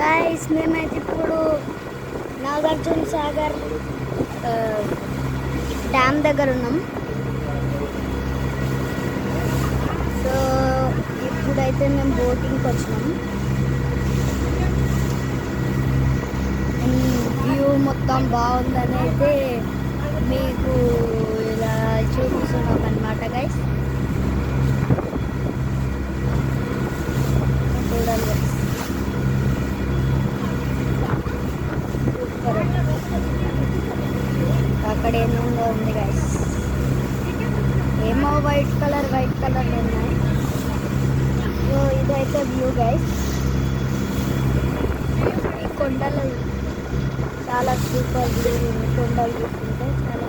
Guys మేమైతే ఇప్పుడు Nagarjuna Sagar dam దగ్గర ఉన్నాం. సో ఇప్పుడైతే మేము బోటింగ్కి వచ్చినాం. వ్యూ మొత్తం బాగుందని అయితే మీకు ఇలా చూపిస్తున్నాం అన్నమాట గైస్. చూడండి గైస్, సూపర్. అక్కడ ఏమో ఉంది గైస్, ఏమో వైట్ కలర్ ఉన్నాయి. సో ఇదైతే వ్యూ గైస్. ఈ కొండలు చాలా సూపర్ వ్యూ ఉంది. కొండలు చూస్తుంటే చాలా